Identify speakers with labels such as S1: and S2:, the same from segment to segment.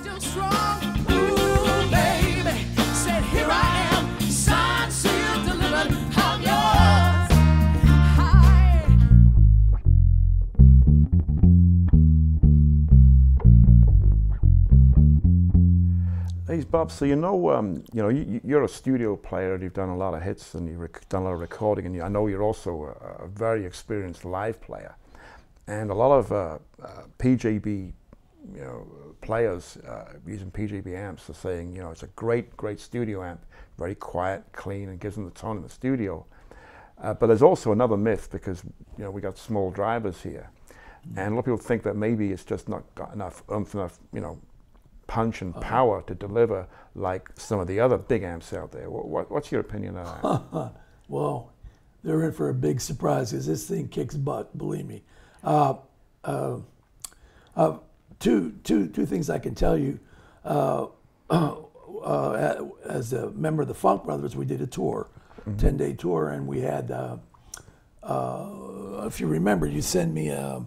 S1: still strong. Ooh, baby, said here I am, signed, sealed, delivered, I'm yours. Hi.
S2: Hey, Bob. So you're a studio player. You've done a lot of hits and you've done a lot of recording. And I know you're also a very experienced live player. And a lot of PJB, players using PJB amps are saying, it's a great studio amp, very quiet, clean, and gives them the tone in the studio. But there's also another myth because we got small drivers here, and a lot of people think that maybe it's just not got enough oomph, enough punch and power to deliver like some of the other big amps out there. What's your opinion of that?
S3: Well, they're in for a big surprise because this thing kicks butt, believe me. Two things I can tell you. As a member of the Funk Brothers, we did a tour, 10-day tour, and we had, if you remember, you sent me an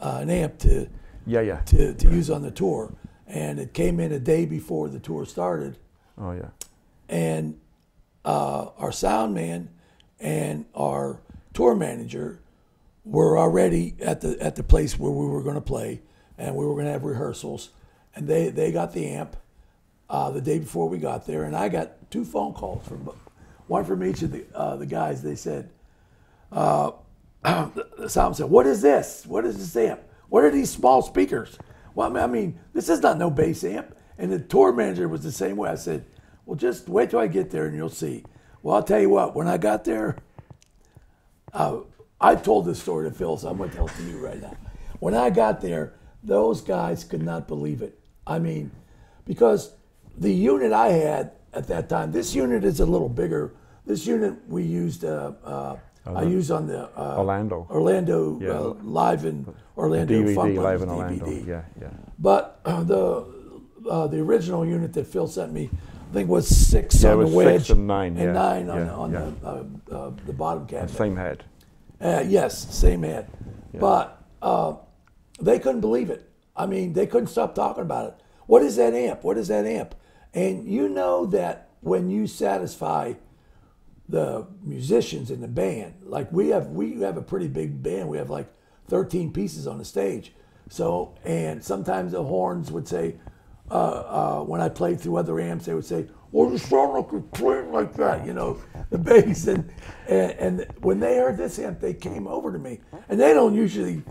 S3: amp to use on the tour, and it came in a day before the tour started.
S2: Oh yeah.
S3: And our sound man and our tour manager were already at the place where we were going to play, and we were going to have rehearsals, and they got the amp the day before we got there, and I got 2 phone calls one from each of the guys. They said, the sound said, "What is this? What is this amp? What are these small speakers?" Well, I mean, this is not no bass amp. And the tour manager was the same way. I said, "Well, just wait till I get there and you'll see." Well, I'll tell you what, when I got there, I told this story to Phil, so I'm going to tell it to you right now. When I got there, those guys could not believe it. I mean, because the unit I had at that time, this unit is a little bigger. This unit we used, I used on the
S2: Orlando
S3: Live in Orlando
S2: DVD,
S3: Funk
S2: Live in
S3: Brothers
S2: Orlando.
S3: DVD.
S2: Yeah.
S3: But the original unit that Phil sent me, I think was 6 on the wedge
S2: 6 and 9,
S3: and 9 on the bottom cabinet.
S2: Same head.
S3: Yes, same head.
S2: Yeah.
S3: But they couldn't believe it. I mean, they couldn't stop talking about it. What is that amp? What is that amp? And you know that when you satisfy the musicians in the band, like we have a pretty big band. We have like 13 pieces on the stage. So, and sometimes the horns would say, when I played through other amps, they would say, "Well, you sound like you're playing like that," the bass. And when they heard this amp, they came over to me. And they don't usually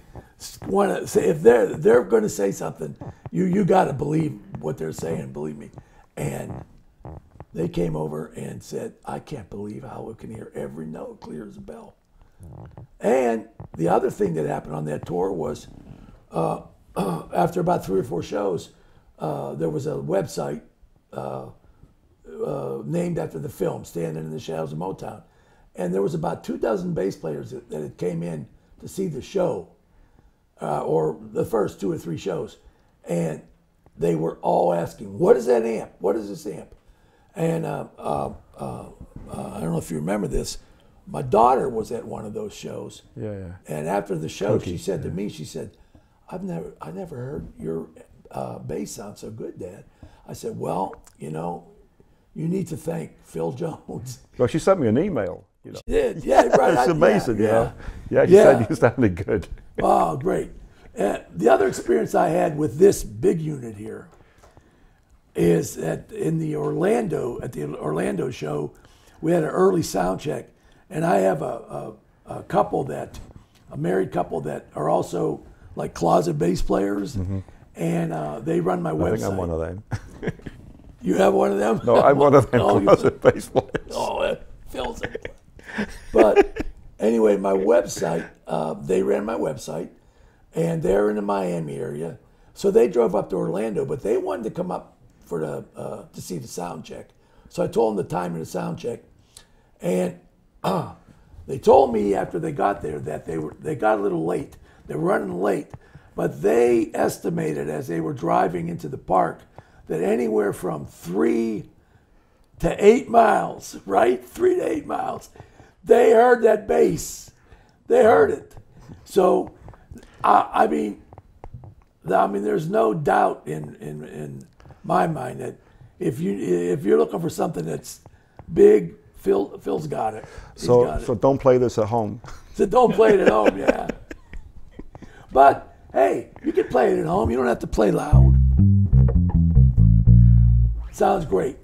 S3: want to say, if they're going to say something, you got to believe what they're saying, believe me. And they came over and said, "I can't believe how we can hear every note clear as a bell." And the other thing that happened on that tour was, after about 3 or 4 shows, there was a website named after the film, Standing in the Shadows of Motown. And there was about 24 bass players that had came in to see the show, or the first 2 or 3 shows. And they were all asking, "What is that amp? What is this amp?" And I don't know if you remember this, my daughter was at one of those shows.
S2: Yeah.
S3: And after the show, she said to me, she said, I never heard your bass sound so good, Dad." I said, "Well, you need to thank Phil Jones."
S2: Well, she sent me an email.
S3: She did, yeah, right.
S2: It's amazing,
S3: Yeah,
S2: she said you sounded good.
S3: Oh, great. The other experience I had with this big unit here is that at the Orlando show, we had an early sound check, and I have a married couple that are also like closet bass players, and they run my website.
S2: I think I'm one of them.
S3: You have one of them?
S2: No, I'm one of them closet bass players.
S3: Oh, Phil's it. But anyway, my website, they ran my website, and they're in the Miami area. So they drove up to Orlando, but they wanted to come up to see the sound check. So I told them the time of the sound check. And they told me after they got there that they got a little late. They were running late, but they estimated as they were driving into the park that anywhere from 3 to 8 miles, right? 3 to 8 miles, they heard that bass. They heard it. So, I mean, I mean, there's no doubt in my mind that if you're looking for something that's big, Phil's got it. He's got it.
S2: So don't play this at home.
S3: So don't play it at home, yeah. But hey, you can play it at home. You don't have to play loud. Sounds great.